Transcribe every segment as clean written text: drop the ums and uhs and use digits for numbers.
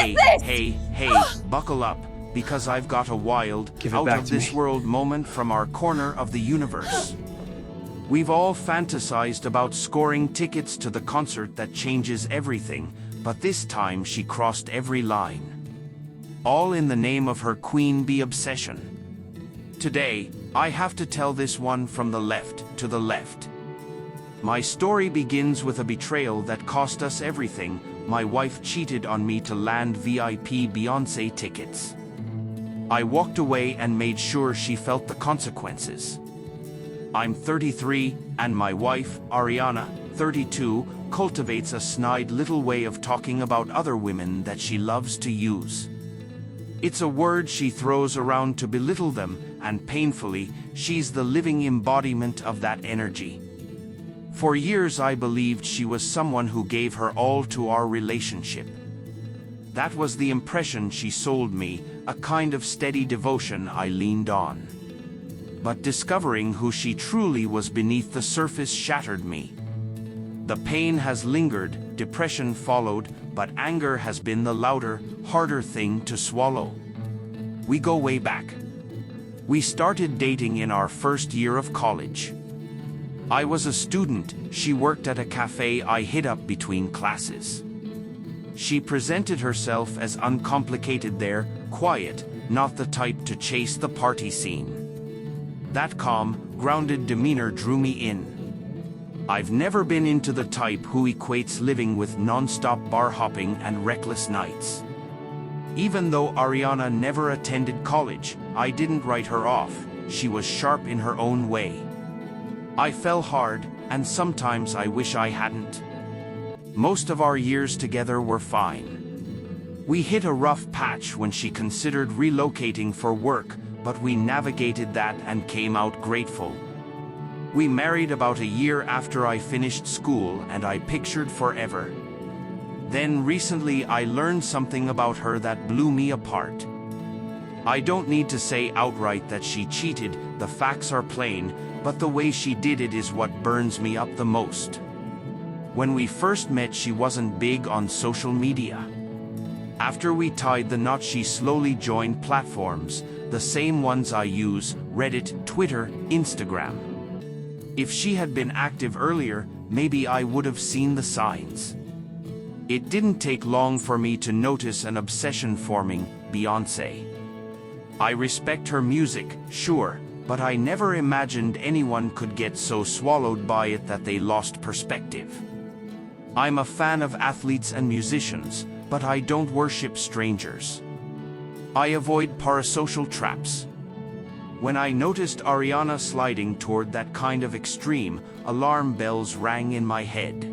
Hey, hey, hey, buckle up, because I've got a wild, out-of-this-world moment from our corner of the universe. We've all fantasized about scoring tickets to the concert that changes everything, but this time she crossed every line. All in the name of her queen bee obsession. Today, I have to tell this one from the left to the left. My story begins with a betrayal that cost us everything. My wife cheated on me to land VIP Beyoncé tickets. I walked away and made sure she felt the consequences. I'm 33, and my wife, Ariana, 32, cultivates a snide little way of talking about other women that she loves to use. It's a word she throws around to belittle them, and painfully, she's the living embodiment of that energy. For years I believed she was someone who gave her all to our relationship. That was the impression she sold me, a kind of steady devotion I leaned on. But discovering who she truly was beneath the surface shattered me. The pain has lingered, depression followed, but anger has been the louder, harder thing to swallow. We go way back. We started dating in our first year of college. I was a student, she worked at a cafe I hit up between classes. She presented herself as uncomplicated there, quiet, not the type to chase the party scene. That calm, grounded demeanor drew me in. I've never been into the type who equates living with non-stop bar hopping and reckless nights. Even though Ariana never attended college, I didn't write her off. She was sharp in her own way. I fell hard, and sometimes I wish I hadn't. Most of our years together were fine. We hit a rough patch when she considered relocating for work, but we navigated that and came out grateful. We married about a year after I finished school, and I pictured forever. Then recently I learned something about her that blew me apart. I don't need to say outright that she cheated, the facts are plain, but the way she did it is what burns me up the most. When we first met, she wasn't big on social media. After we tied the knot, she slowly joined platforms, the same ones I use, Reddit, Twitter, Instagram. If she had been active earlier, maybe I would have seen the signs. It didn't take long for me to notice an obsession forming, Beyoncé. I respect her music, sure, but I never imagined anyone could get so swallowed by it that they lost perspective. I'm a fan of athletes and musicians, but I don't worship strangers. I avoid parasocial traps. When I noticed Ariana sliding toward that kind of extreme, alarm bells rang in my head.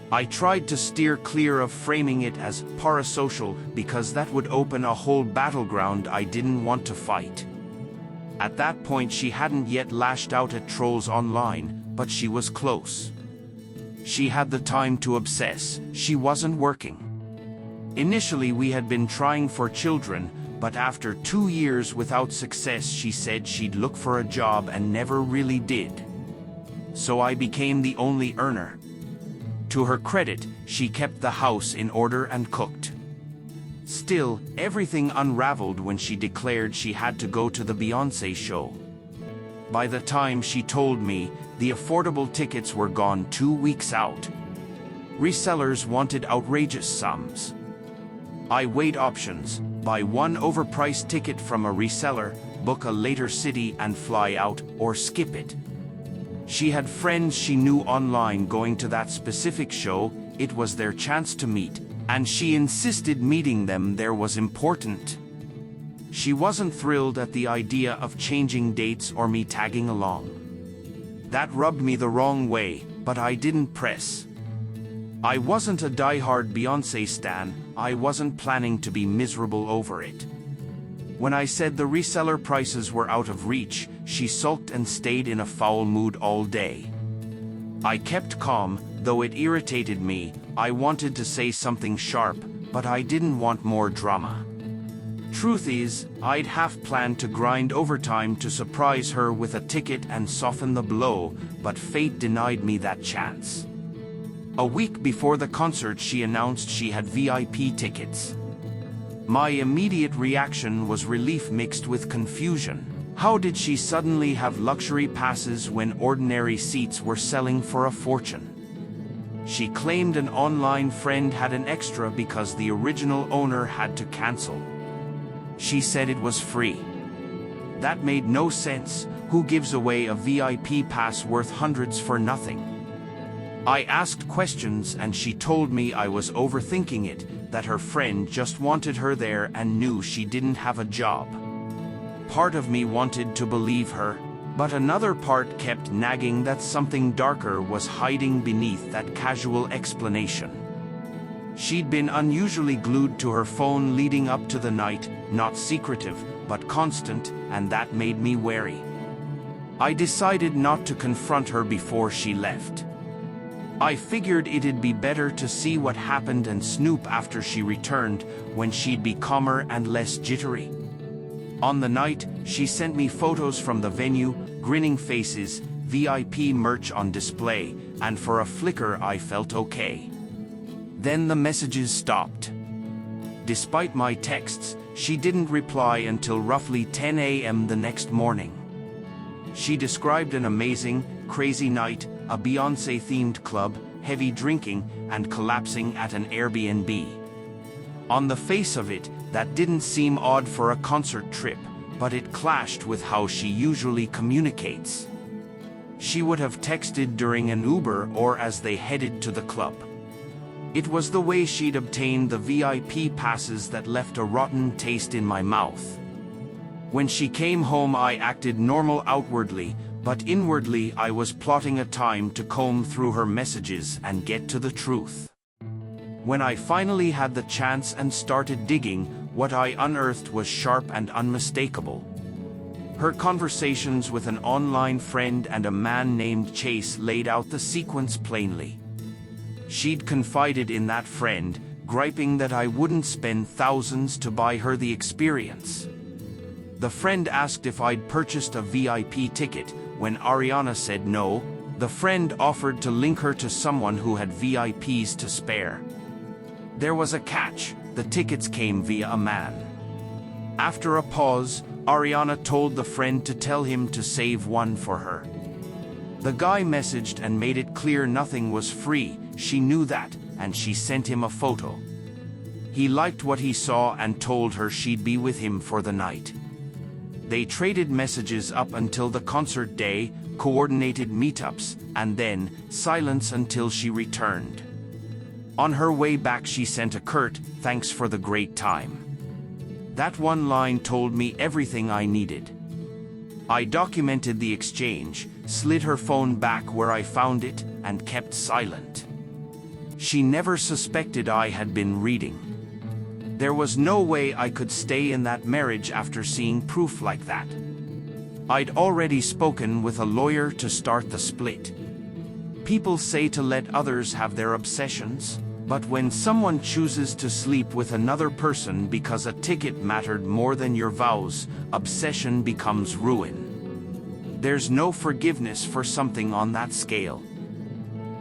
I tried to steer clear of framing it as parasocial because that would open a whole battleground I didn't want to fight. At that point she hadn't yet lashed out at trolls online, but she was close. She had the time to obsess, she wasn't working. Initially we had been trying for children, but after 2 years without success she said she'd look for a job and never really did. So I became the only earner. To her credit, she kept the house in order and cooked. Still, everything unraveled when she declared she had to go to the Beyoncé show. By the time she told me, the affordable tickets were gone 2 weeks out. Resellers wanted outrageous sums. I weighed options: buy one overpriced ticket from a reseller, book a later city and fly out, or skip it. She had friends she knew online going to that specific show. It was their chance to meet, and she insisted meeting them there was important. She wasn't thrilled at the idea of changing dates or me tagging along. That rubbed me the wrong way, but I didn't press. I wasn't a die-hard Beyoncé stan, I wasn't planning to be miserable over it. When I said the reseller prices were out of reach, she sulked and stayed in a foul mood all day. I kept calm, though it irritated me. I wanted to say something sharp, but I didn't want more drama. Truth is, I'd half planned to grind overtime to surprise her with a ticket and soften the blow, but fate denied me that chance. A week before the concert she announced she had VIP tickets. My immediate reaction was relief mixed with confusion. How did she suddenly have luxury passes when ordinary seats were selling for a fortune? She claimed an online friend had an extra because the original owner had to cancel. She said it was free. That made no sense. Who gives away a VIP pass worth hundreds for nothing? I asked questions and she told me I was overthinking it, that her friend just wanted her there and knew she didn't have a job. Part of me wanted to believe her, but another part kept nagging that something darker was hiding beneath that casual explanation. She'd been unusually glued to her phone leading up to the night, not secretive, but constant, and that made me wary. I decided not to confront her before she left. I figured it'd be better to see what happened and snoop after she returned, when she'd be calmer and less jittery. On the night, she sent me photos from the venue, grinning faces, VIP merch on display, and for a flicker I felt okay. Then the messages stopped. Despite my texts, she didn't reply until roughly 10 a.m. the next morning. She described an amazing, crazy night, a Beyoncé-themed club, heavy drinking, and collapsing at an Airbnb. On the face of it, that didn't seem odd for a concert trip, but it clashed with how she usually communicates. She would have texted during an Uber or as they headed to the club. It was the way she'd obtained the VIP passes that left a rotten taste in my mouth. When she came home I acted normal outwardly, but inwardly I was plotting a time to comb through her messages and get to the truth. When I finally had the chance and started digging, what I unearthed was sharp and unmistakable. Her conversations with an online friend and a man named Chase laid out the sequence plainly. She'd confided in that friend, griping that I wouldn't spend thousands to buy her the experience. The friend asked if I'd purchased a VIP ticket. When Ariana said no, the friend offered to link her to someone who had VIPs to spare. There was a catch: the tickets came via a man. After a pause, Ariana told the friend to tell him to save one for her. The guy messaged and made it clear nothing was free. She knew that, and she sent him a photo. He liked what he saw and told her she'd be with him for the night. They traded messages up until the concert day, coordinated meetups, and then silence until she returned. On her way back she sent a curt, "Thanks for the great time." That one line told me everything I needed. I documented the exchange, slid her phone back where I found it, and kept silent. She never suspected I had been reading. There was no way I could stay in that marriage after seeing proof like that. I'd already spoken with a lawyer to start the split. People say to let others have their obsessions, but when someone chooses to sleep with another person because a ticket mattered more than your vows, obsession becomes ruin. There's no forgiveness for something on that scale.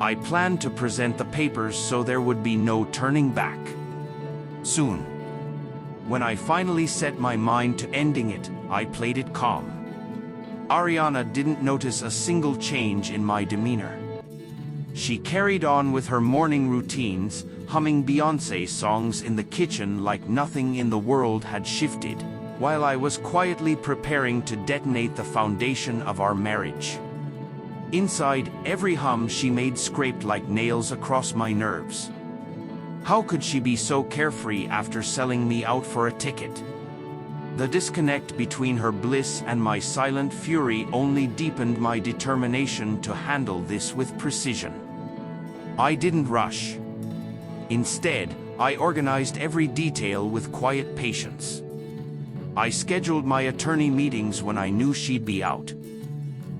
I planned to present the papers so there would be no turning back. Soon. When I finally set my mind to ending it, I played it calm. Ariana didn't notice a single change in my demeanor. She carried on with her morning routines, humming Beyoncé songs in the kitchen like nothing in the world had shifted, while I was quietly preparing to detonate the foundation of our marriage. Inside, every hum she made scraped like nails across my nerves. How could she be so carefree after selling me out for a ticket? The disconnect between her bliss and my silent fury only deepened my determination to handle this with precision. I didn't rush. Instead, I organized every detail with quiet patience. I scheduled my attorney meetings when I knew she'd be out.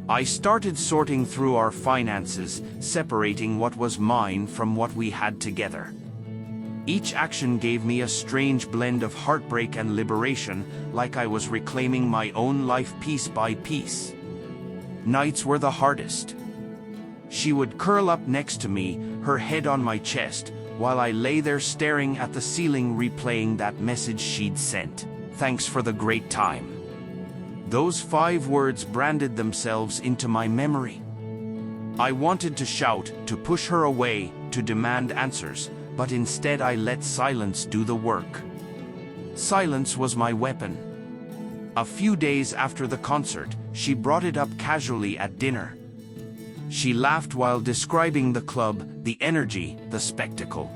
I started sorting through our finances, separating what was mine from what we had together. Each action gave me a strange blend of heartbreak and liberation, like I was reclaiming my own life piece by piece. Nights were the hardest. She would curl up next to me, her head on my chest, while I lay there staring at the ceiling replaying that message she'd sent. "Thanks for the great time." Those 5 words branded themselves into my memory. I wanted to shout, to push her away, to demand answers, but instead I let silence do the work. Silence was my weapon. A few days after the concert, she brought it up casually at dinner. She laughed while describing the club, the energy, the spectacle.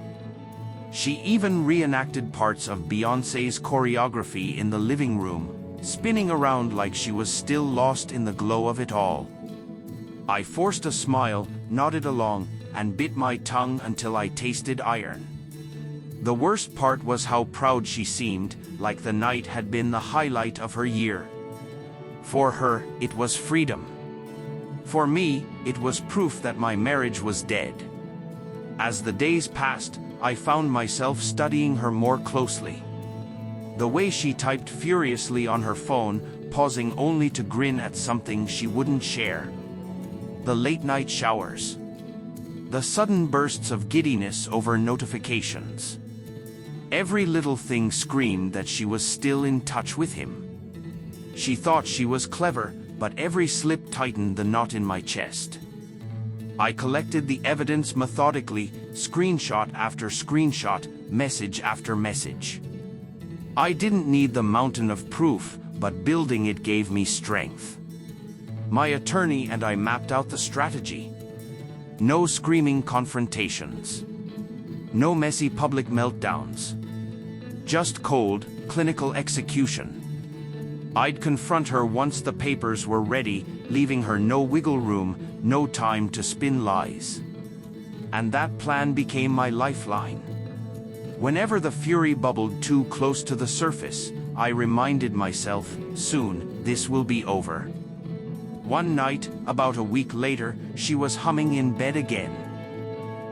She even reenacted parts of Beyoncé's choreography in the living room, spinning around like she was still lost in the glow of it all. I forced a smile, nodded along, and bit my tongue until I tasted iron. The worst part was how proud she seemed, like the night had been the highlight of her year. For her, it was freedom. For me, it was proof that my marriage was dead. As the days passed, I found myself studying her more closely. The way she typed furiously on her phone, pausing only to grin at something she wouldn't share. The late-night showers. The sudden bursts of giddiness over notifications. Every little thing screamed that she was still in touch with him. She thought she was clever, but every slip tightened the knot in my chest. I collected the evidence methodically, screenshot after screenshot, message after message. I didn't need the mountain of proof, but building it gave me strength. My attorney and I mapped out the strategy. No screaming confrontations. No messy public meltdowns. Just cold, clinical execution. I'd confront her once the papers were ready, leaving her no wiggle room, no time to spin lies. And that plan became my lifeline. Whenever the fury bubbled too close to the surface, I reminded myself, soon, this will be over. One night, about a week later, she was humming in bed again.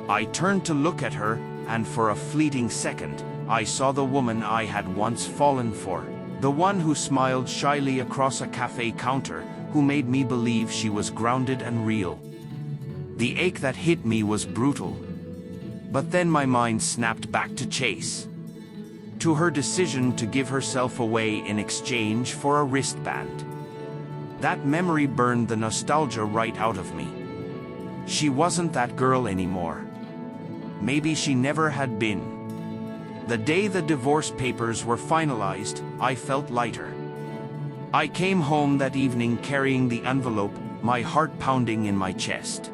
I turned to look at her, and for a fleeting second, I saw the woman I had once fallen for. The one who smiled shyly across a cafe counter, who made me believe she was grounded and real. The ache that hit me was brutal. But then my mind snapped back to Chase. To her decision to give herself away in exchange for a wristband. That memory burned the nostalgia right out of me. She wasn't that girl anymore. Maybe she never had been. The day the divorce papers were finalized, I felt lighter. I came home that evening carrying the envelope, my heart pounding in my chest.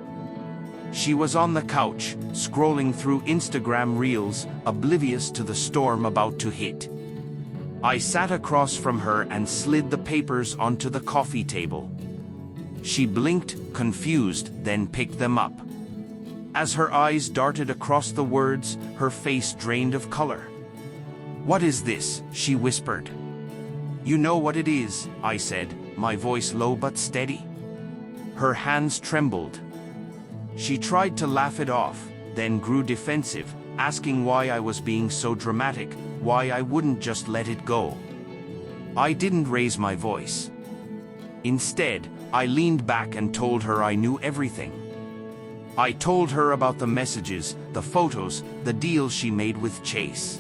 She was on the couch, scrolling through Instagram reels, oblivious to the storm about to hit. I sat across from her and slid the papers onto the coffee table. She blinked, confused, then picked them up. As her eyes darted across the words, her face drained of color. "What is this?" she whispered. "You know what it is," I said, my voice low but steady. Her hands trembled. She tried to laugh it off, then grew defensive, asking why I was being so dramatic, why I wouldn't just let it go. I didn't raise my voice. Instead, I leaned back and told her I knew everything. I told her about the messages, the photos, the deal she made with Chase.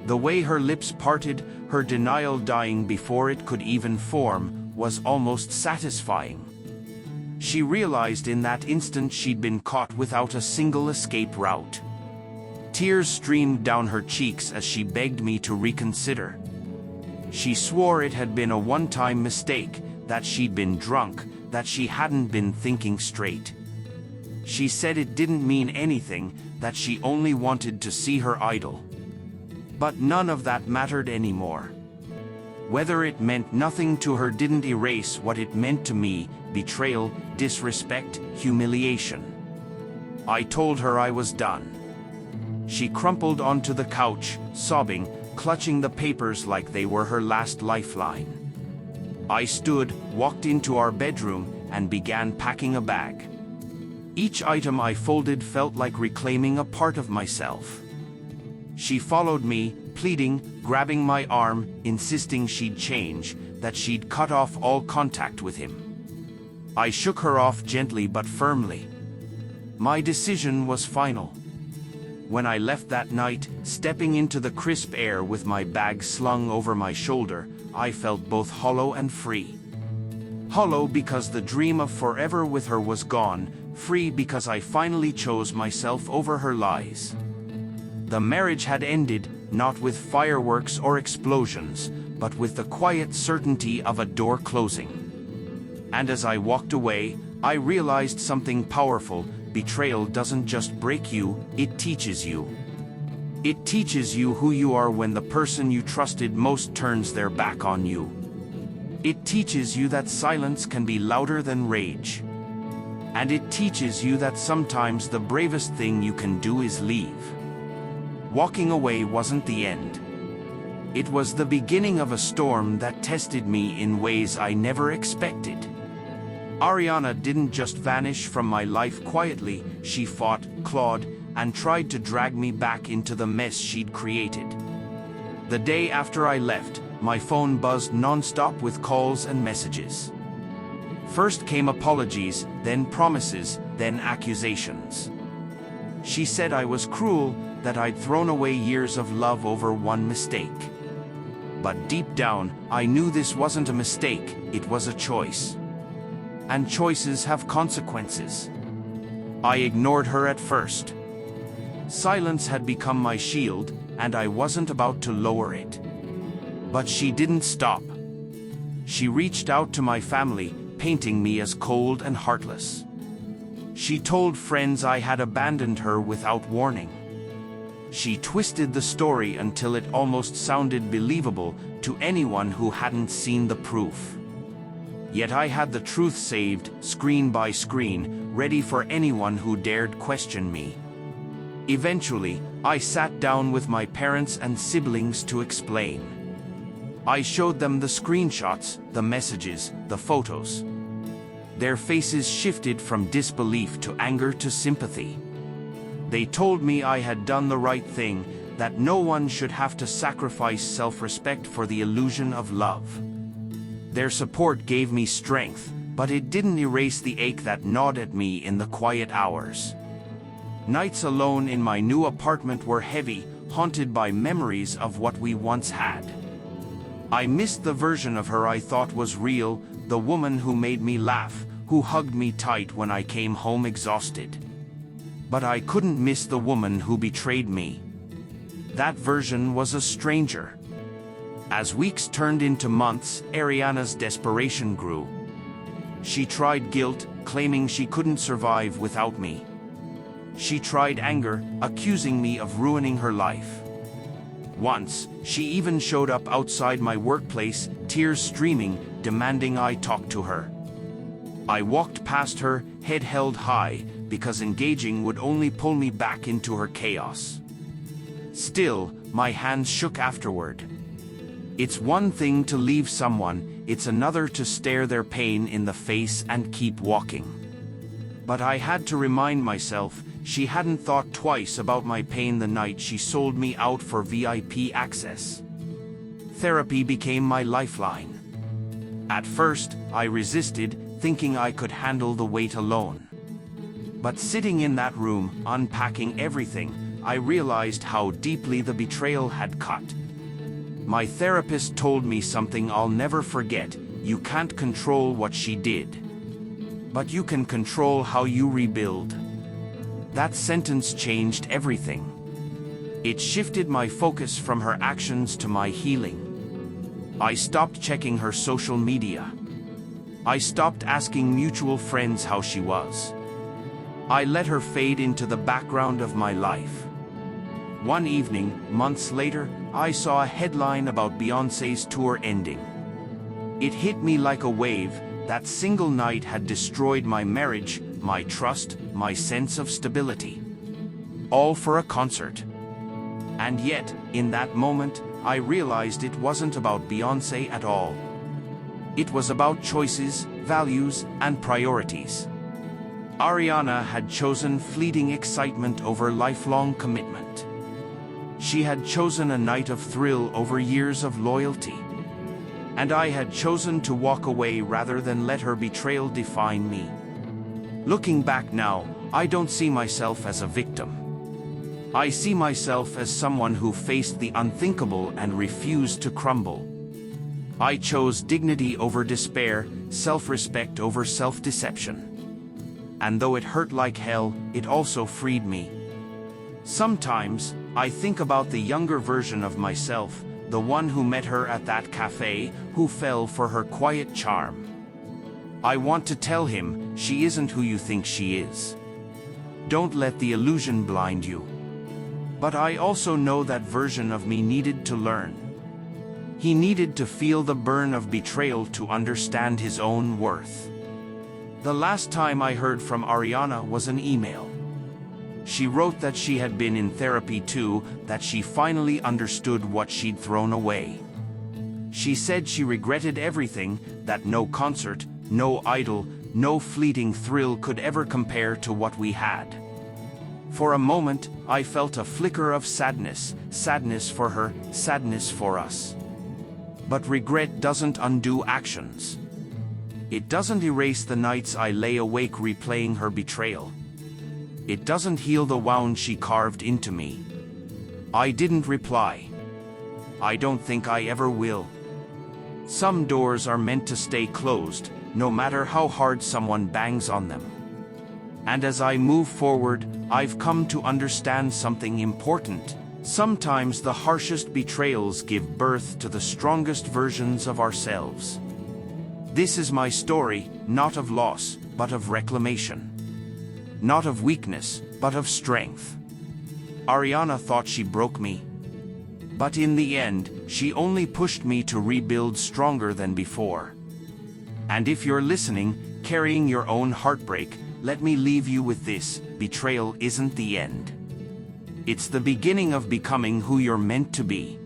The way her lips parted, her denial dying before it could even form, was almost satisfying. She realized in that instant she'd been caught without a single escape route. Tears streamed down her cheeks as she begged me to reconsider. She swore it had been a one-time mistake, that she'd been drunk, that she hadn't been thinking straight. She said it didn't mean anything, that she only wanted to see her idol. But none of that mattered anymore. Whether it meant nothing to her didn't erase what it meant to me: betrayal, disrespect, humiliation. I told her I was done. She crumpled onto the couch, sobbing, clutching the papers like they were her last lifeline. I stood, walked into our bedroom, and began packing a bag. Each item I folded felt like reclaiming a part of myself. She followed me, pleading, grabbing my arm, insisting she'd change, that she'd cut off all contact with him. I shook her off gently but firmly. My decision was final. when I left that night, stepping into the crisp air with my bag slung over my shoulder, I felt both hollow and free. Hollow because the dream of forever with her was gone, free because I finally chose myself over her lies. The marriage had ended, not with fireworks or explosions, but with the quiet certainty of a door closing. And as I walked away, I realized something powerful. Betrayal doesn't just break you, it teaches you. It teaches you who you are when the person you trusted most turns their back on you. It teaches you that silence can be louder than rage. And it teaches you that sometimes the bravest thing you can do is leave. Walking away wasn't the end. It was the beginning of a storm that tested me in ways I never expected. Ariana didn't just vanish from my life quietly, she fought, clawed, and tried to drag me back into the mess she'd created. The day after I left, my phone buzzed non-stop with calls and messages. First came apologies, then promises, then accusations. She said I was cruel, that I'd thrown away years of love over one mistake. But deep down, I knew this wasn't a mistake, it was a choice. And choices have consequences. I ignored her at first. Silence had become my shield, and I wasn't about to lower it. But she didn't stop. She reached out to my family, painting me as cold and heartless. She told friends I had abandoned her without warning. She twisted the story until it almost sounded believable to anyone who hadn't seen the proof. Yet I had the truth saved, screen by screen, ready for anyone who dared question me. Eventually, I sat down with my parents and siblings to explain. I showed them the screenshots, the messages, the photos. Their faces shifted from disbelief to anger to sympathy. They told me I had done the right thing, that no one should have to sacrifice self-respect for the illusion of love. Their support gave me strength, but it didn't erase the ache that gnawed at me in the quiet hours. Nights alone in my new apartment were heavy, haunted by memories of what we once had. I missed the version of her I thought was real, the woman who made me laugh, who hugged me tight when I came home exhausted. But I couldn't miss the woman who betrayed me. That version was a stranger. As weeks turned into months, Ariana's desperation grew. She tried guilt, claiming she couldn't survive without me. She tried anger, accusing me of ruining her life. Once, she even showed up outside my workplace, tears streaming, demanding I talk to her. I walked past her, head held high, because engaging would only pull me back into her chaos. Still, my hands shook afterward. It's one thing to leave someone, it's another to stare their pain in the face and keep walking. But I had to remind myself, she hadn't thought twice about my pain the night she sold me out for VIP access. Therapy became my lifeline. At first, I resisted, thinking I could handle the weight alone. But sitting in that room, unpacking everything, I realized how deeply the betrayal had cut. My therapist told me something I'll never forget: you can't control what she did, but you can control how you rebuild. That sentence changed everything. It shifted my focus from her actions to my healing. I stopped checking her social media. I stopped asking mutual friends how she was. I let her fade into the background of my life. One evening, months later, I saw a headline about Beyoncé's tour ending. It hit me like a wave. That single night had destroyed my marriage, my trust, my sense of stability. All for a concert. And yet, in that moment, I realized it wasn't about Beyoncé at all. It was about choices, values, and priorities. Ariana had chosen fleeting excitement over lifelong commitment. She had chosen a night of thrill over years of loyalty. And I had chosen to walk away rather than let her betrayal define me. Looking back now, I don't see myself as a victim. I see myself as someone who faced the unthinkable and refused to crumble. I chose dignity over despair, self-respect over self-deception. And though it hurt like hell, it also freed me. Sometimes, I think about the younger version of myself, the one who met her at that cafe, who fell for her quiet charm. I want to tell him, she isn't who you think she is. Don't let the illusion blind you. But I also know that version of me needed to learn. He needed to feel the burn of betrayal to understand his own worth. The last time I heard from Ariana was an email. She wrote that she had been in therapy too, that she finally understood what she'd thrown away. She said she regretted everything, that no concert, no idol, no fleeting thrill could ever compare to what we had. For a moment, I felt a flicker of sadness, sadness for her, sadness for us. But regret doesn't undo actions. It doesn't erase the nights I lay awake replaying her betrayal. It doesn't heal the wound she carved into me. I didn't reply. I don't think I ever will. Some doors are meant to stay closed, no matter how hard someone bangs on them. And as I move forward, I've come to understand something important. Sometimes the harshest betrayals give birth to the strongest versions of ourselves. This is my story, not of loss, but of reclamation. Not of weakness, but of strength. Ariana thought she broke me. But in the end, she only pushed me to rebuild stronger than before. And if you're listening, carrying your own heartbreak, let me leave you with this: betrayal isn't the end. It's the beginning of becoming who you're meant to be.